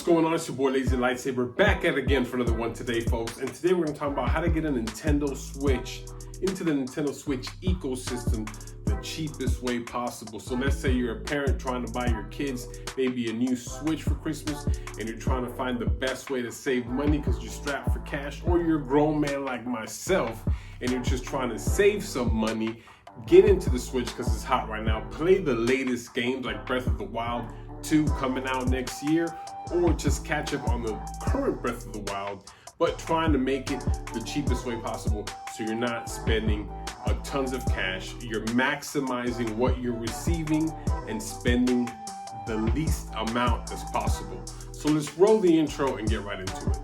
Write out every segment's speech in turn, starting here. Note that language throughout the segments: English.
going on? It's your boy Lazy Lightsaber back at it again for another one today, folks. And today we're going to talk about how to get a Nintendo Switch into the Nintendo Switch ecosystem the cheapest way possible. So let's say you're a parent trying to buy your kids maybe a new Switch for Christmas and you're trying to find the best way to save money because you're strapped for cash, or you're a grown man like myself and you're just trying to save some money. Get into the Switch because it's hot right now. Play the latest games like Breath of the Wild 2 coming out next year, or just catch up on the current Breath of the Wild, but trying to make it the cheapest way possible so you're not spending tons of cash. You're maximizing what you're receiving and spending the least amount as possible. So let's roll the intro and get right into it.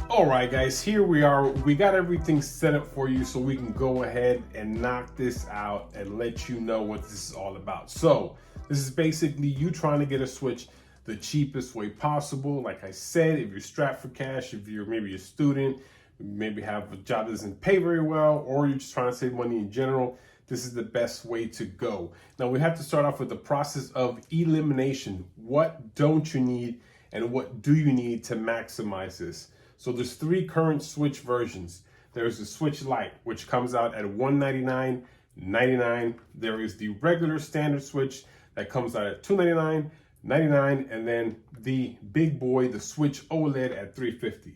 Alright guys, here we are. We got everything set up for you so we can go ahead and knock this out and let you know what this is all about. So this is basically you trying to get a Switch the cheapest way possible. Like I said, if you're strapped for cash, if you're maybe a student, maybe have a job that doesn't pay very well, or you're just trying to save money in general, this is the best way to go. Now we have to start off with the process of elimination. What don't you need and what do you need to maximize this? So there's three current Switch versions. There's the Switch Lite, which comes out at $199.99. There is the regular standard Switch that comes out at $299.99, and then the big boy, the Switch OLED at $350.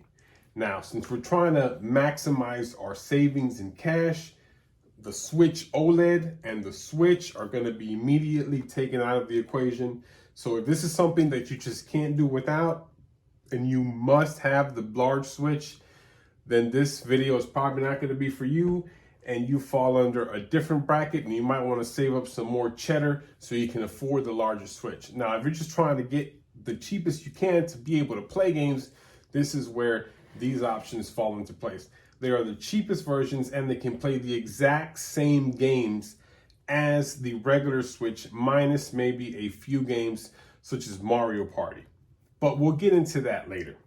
Now, since we're trying to maximize our savings in cash, the Switch OLED and the Switch are going to be immediately taken out of the equation. So if this is something that you just can't do without, and you must have the large Switch, then this video is probably not going to be for you, and you fall under a different bracket, and you might want to save up some more cheddar so you can afford the larger Switch. Now, if you're just trying to get the cheapest you can to be able to play games, this is where these options fall into place. They are the cheapest versions, and they can play the exact same games as the regular Switch, minus maybe a few games such as Mario Party. But we'll get into that later.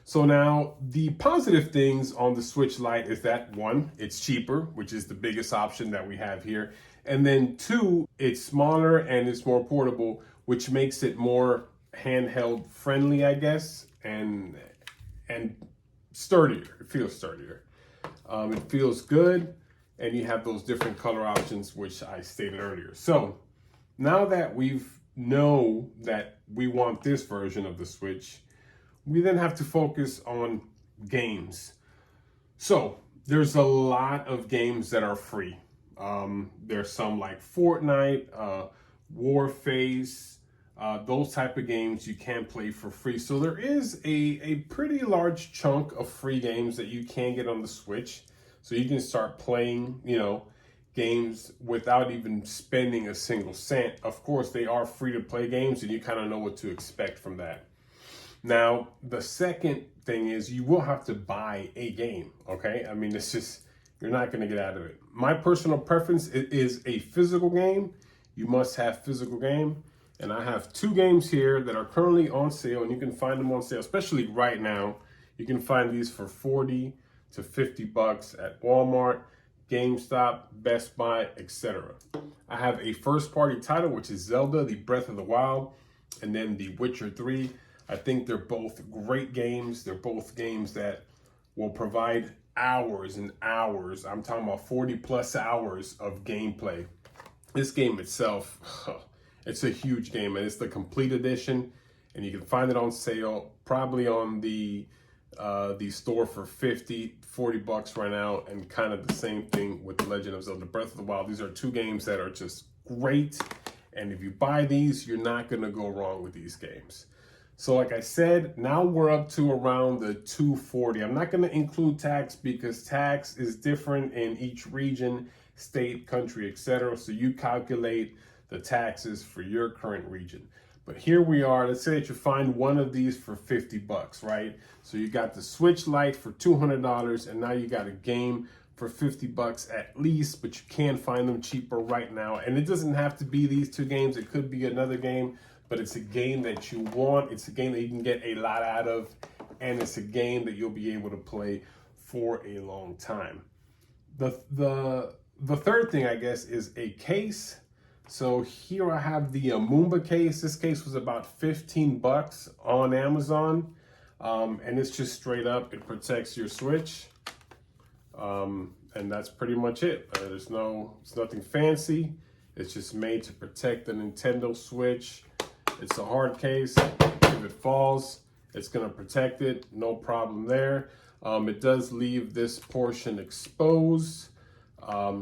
So now the positive things on the Switch Lite is that one, it's cheaper, which is the biggest option that we have here. And then two, it's smaller and it's more portable, which makes it more handheld friendly, I guess, and sturdier. It feels sturdier. It feels good. And you have those different color options, which I stated earlier. So now that we've know that we want this version of the Switch, we then have to focus on games. So there's a lot of games that are free. There's some like Fortnite, Warface, those type of games you can play for free. So there is a pretty large chunk of free games that you can get on the Switch. So you can start playing, games without even spending a single cent. Of course, they are free to play games, and you kind of know what to expect from that. Now, the second thing is you will have to buy a game, okay? I mean, it's just, you're not going to get out of it. My personal preference is a physical game. You must have physical game. And I have two games here that are currently on sale, and you can find them on sale, especially right now. You can find these for 40 to 50 bucks at Walmart, GameStop, Best Buy, etc. I have a first-party title, which is Zelda, the Breath of the Wild, and then The Witcher 3. I think they're both great games. They're both games that will provide hours and hours. I'm talking about 40 plus hours of gameplay. This game itself, it's a huge game, and it's the complete edition, and you can find it on sale, probably on the store for 40 bucks right now, and kind of the same thing with The Legend of Zelda Breath of the Wild. These are two games that are just great, and if you buy these, you're not going to go wrong with these games. So like I said, now we're up to around the $240. I'm not going to include tax because tax is different in each region, state, country, etc. So you calculate the taxes for your current region. But here we are. Let's say that you find one of these for 50 bucks, right? So you got the Switch Lite for $200, and now you got a game for 50 bucks at least, but you can find them cheaper right now. And it doesn't have to be these two games. It could be another game, but it's a game that you want. It's a game that you can get a lot out of, and it's a game that you'll be able to play for a long time. The third thing, I guess, is a case. So here I have the Mumba case. This case was about 15 bucks on Amazon. And it's just straight up, it protects your Switch. And that's pretty much it. It's nothing fancy. It's just made to protect the Nintendo Switch. It's a hard case. If it falls, it's gonna protect it, no problem there. It does leave this portion exposed.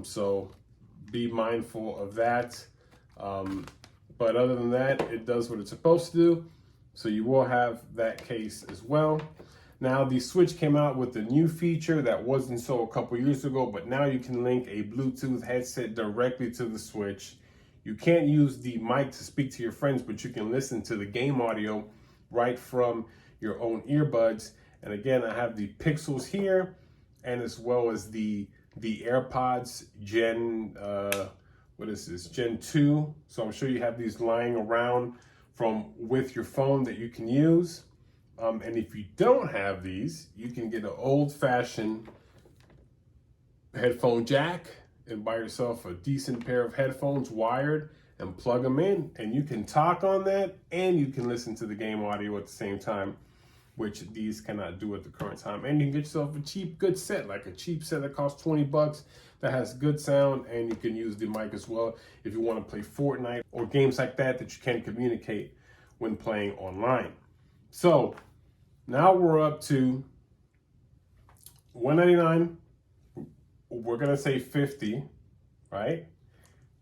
So be mindful of that. But other than that, it does what it's supposed to do. So you will have that case as well. Now the Switch came out with a new feature that wasn't so a couple years ago, but now you can link a Bluetooth headset directly to the Switch. You can't use the mic to speak to your friends, but you can listen to the game audio right from your own earbuds. And again, I have the Pixels here, and as well as the AirPods Gen, what is this, Gen 2. So I'm sure you have these lying around with your phone that you can use. And if you don't have these, you can get an old-fashioned headphone jack and buy yourself a decent pair of headphones wired and plug them in, and you can talk on that and you can listen to the game audio at the same time, which these cannot do at the current time. And you can get yourself a cheap, good set, like a cheap set that costs 20 bucks that has good sound, and you can use the mic as well if you want to play Fortnite or games like that you can communicate when playing online. So now we're up to $199. We're gonna say $50, right?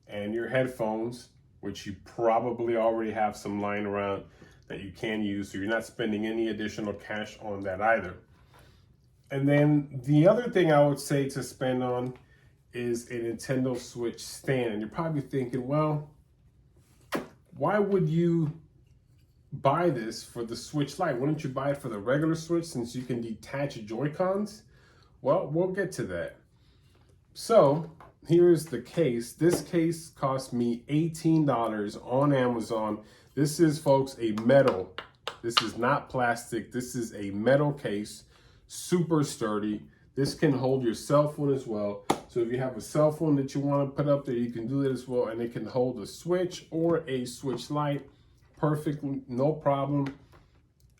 And your headphones, which you probably already have some lying around that you can use, so you're not spending any additional cash on that either. And then the other thing I would say to spend on is a Nintendo Switch stand. And you're probably thinking, well, why would you buy this for the Switch Lite? Wouldn't you buy it for the regular Switch since you can detach Joy-Cons? Well, we'll get to that. So here's the case. This case cost me $18 on Amazon. This is, folks, a metal. This is not plastic. This is a metal case, super sturdy. This can hold your cell phone as well. So if you have a cell phone that you want to put up there, you can do that as well. And it can hold a Switch or a Switch Lite perfectly, no problem.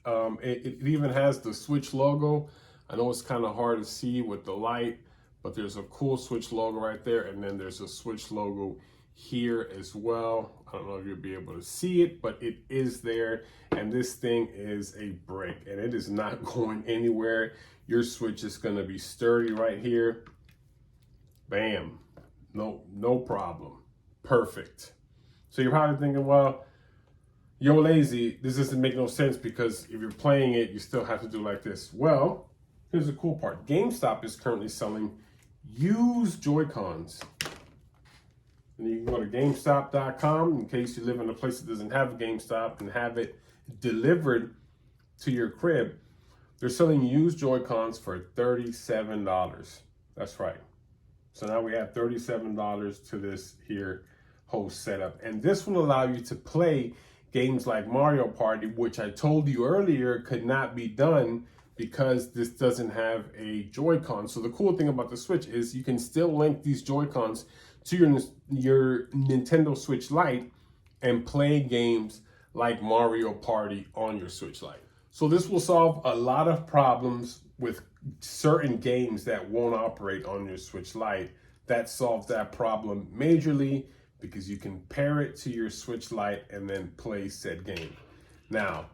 It even has the Switch logo. I know it's kind of hard to see with the light, but there's a cool Switch logo right there. And then there's a Switch logo here as well. I don't know if you'll be able to see it, but it is there. And this thing is a brick and it is not going anywhere. Your Switch is going to be sturdy right here. Bam. No problem. Perfect. So you're probably thinking, well, yo, Lazy, this doesn't make no sense because if you're playing it, you still have to do like this. Well, here's the cool part. GameStop is currently selling used Joy-Cons. And you can go to GameStop.com in case you live in a place that doesn't have a GameStop and have it delivered to your crib. They're selling used Joy-Cons for $37. That's right. So now we have $37 to this here whole setup. And this will allow you to play games like Mario Party, which I told you earlier could not be done because this doesn't have a Joy-Con. So the cool thing about the Switch is you can still link these Joy-Cons to your Nintendo Switch Lite and play games like Mario Party on your Switch Lite. So this will solve a lot of problems with certain games that won't operate on your Switch Lite. That solves that problem majorly because you can pair it to your Switch Lite and then play said game. Now,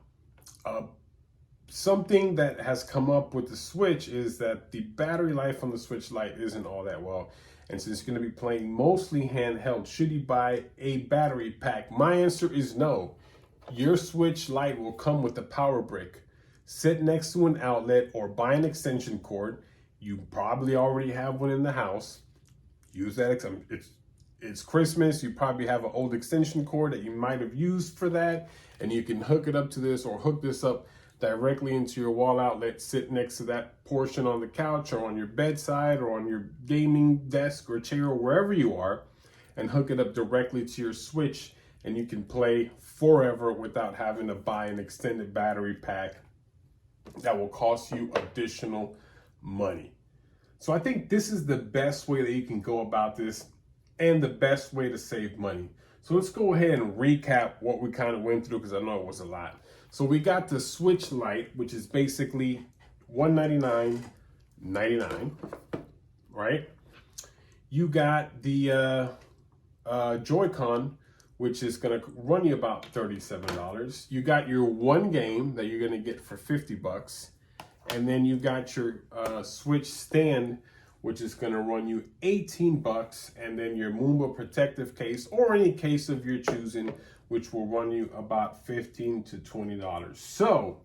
something that has come up with the Switch is that the battery life on the Switch Lite isn't all that well. And since you're going to be playing mostly handheld, should you buy a battery pack? My answer is no. Your Switch Lite will come with a power brick. Sit next to an outlet or buy an extension cord. You probably already have one in the house. Use that. It's Christmas. You probably have an old extension cord that you might have used for that. And you can hook it up to this or hook this up directly into your wall outlet. Sit next to that portion on the couch or on your bedside or on your gaming desk or chair or wherever you are and hook it up directly to your Switch. And you can play forever without having to buy an extended battery pack that will cost you additional money. So I think this is the best way that you can go about this and the best way to save money. So let's go ahead and recap what we kind of went through, because I know it was a lot. So we got the Switch Lite, which is basically $199.99, right? You got the Joy-Con, which is going to run you about $37. You got your one game that you're going to get for $50. And then you got your Switch stand, which is going to run you $18. And then your Mumba protective case, or any case of your choosing, which will run you about $15 to $20. So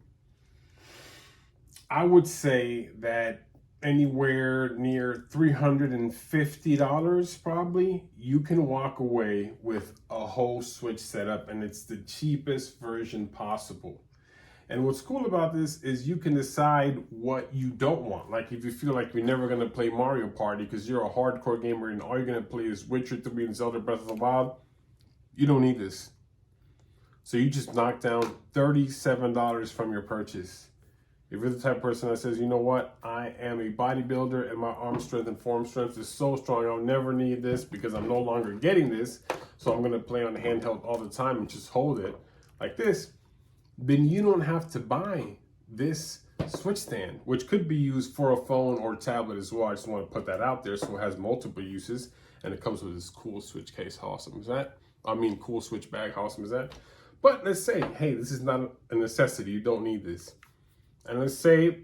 I would say that anywhere near $350 probably, you can walk away with a whole Switch setup, and it's the cheapest version possible. And what's cool about this is you can decide what you don't want. Like if you feel like you're never gonna play Mario Party because you're a hardcore gamer and all you're gonna play is Witcher 3 and Zelda Breath of the Wild, you don't need this. So you just knock down $37 from your purchase. If you're the type of person that says, you know what, I am a bodybuilder and my arm strength and form strength is so strong, I'll never need this because I'm no longer getting this, so I'm gonna play on the handheld all the time and just hold it like this, then you don't have to buy this Switch stand, which could be used for a phone or tablet as well. I just want to put that out there so it has multiple uses, and it comes with this cool Switch case. How awesome is that? I mean, cool Switch bag. How awesome is that? But let's say, hey, this is not a necessity. You don't need this. And let's say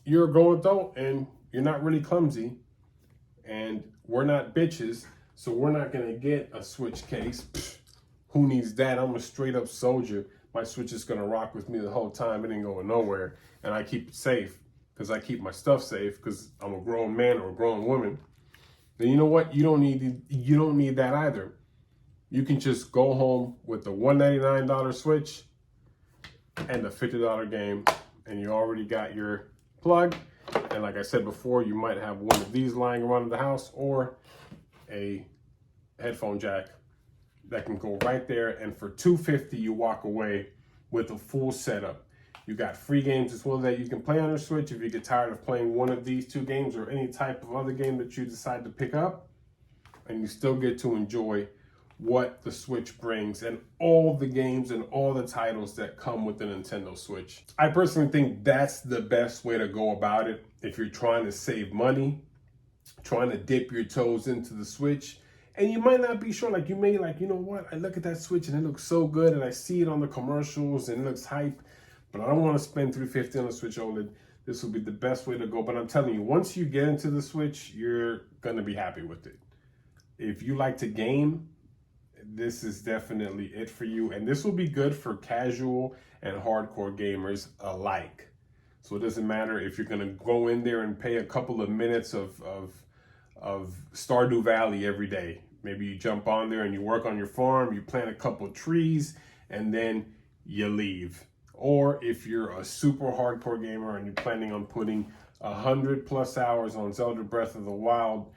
you're a grown adult and you're not really clumsy, and we're not bitches, so we're not going to get a Switch case. Pfft, who needs that? I'm a straight up soldier. My Switch is going to rock with me the whole time. It ain't going nowhere. And I keep it safe because I keep my stuff safe because I'm a grown man or a grown woman. Then you know what? You don't need that either. You can just go home with the $199 Switch and the $50 game, and you already got your plug. And like I said before, you might have one of these lying around the house or a headphone jack that can go right there, and for $250 you walk away with a full setup. You got free games as well that you can play on your Switch if you get tired of playing one of these two games or any type of other game that you decide to pick up, and you still get to enjoy what the Switch brings and all the games and all the titles that come with the Nintendo Switch. I personally think that's the best way to go about it if you're trying to save money, trying to dip your toes into the Switch. And you might not be sure, like you may like, you know what, I look at that Switch and it looks so good and I see it on the commercials and it looks hype, but I don't want to spend $350 on a Switch OLED. This will be the best way to go. But I'm telling you, once you get into the Switch, you're going to be happy with it. If you like to game, this is definitely it for you. And this will be good for casual and hardcore gamers alike. So it doesn't matter if you're going to go in there and pay a couple of minutes of Stardew Valley every day. Maybe you jump on there and you work on your farm, you plant a couple of trees, and then you leave. Or if you're a super hardcore gamer and you're planning on putting 100+ hours on Zelda Breath of the Wild,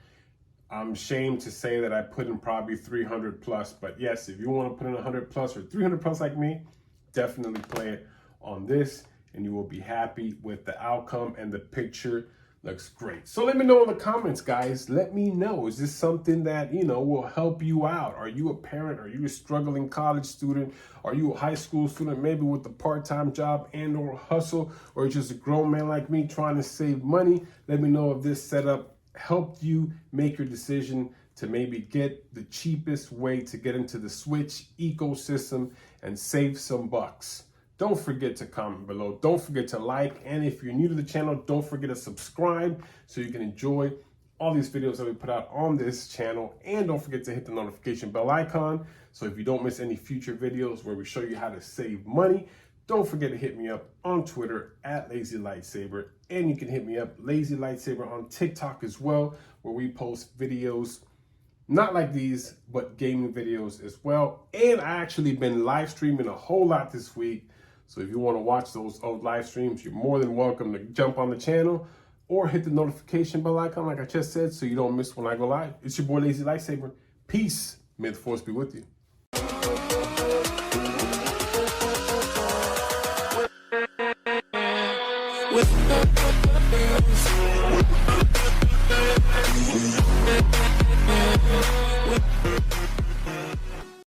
I'm ashamed to say that I put in probably 300+, but yes, if you want to put in 100+ or 300+ like me, definitely play it on this and you will be happy with the outcome, and the picture looks great. So let me know in the comments, guys. Let me know, is this something that, you know, will help you out? Are you a parent? Are you a struggling college student? Are you a high school student, maybe with a part-time job and or hustle, or just a grown man like me trying to save money? Let me know if this setup helped you make your decision to maybe get the cheapest way to get into the Switch ecosystem and save some bucks. Don't forget to comment below. Don't forget to like. And if you're new to the channel, don't forget to subscribe so you can enjoy all these videos that we put out on this channel. And don't forget to hit the notification bell icon so if you don't miss any future videos where we show you how to save money. Don't forget to hit me up on Twitter at lazylightsaber. And you can hit me up, lazylightsaber, on TikTok as well, where we post videos not like these, but gaming videos as well. And I actually been live streaming a whole lot this week. So if you want to watch those old live streams, you're more than welcome to jump on the channel or hit the notification bell icon like I just said so you don't miss when I go live. It's your boy Lazy Lightsaber. Peace. May the force be with you.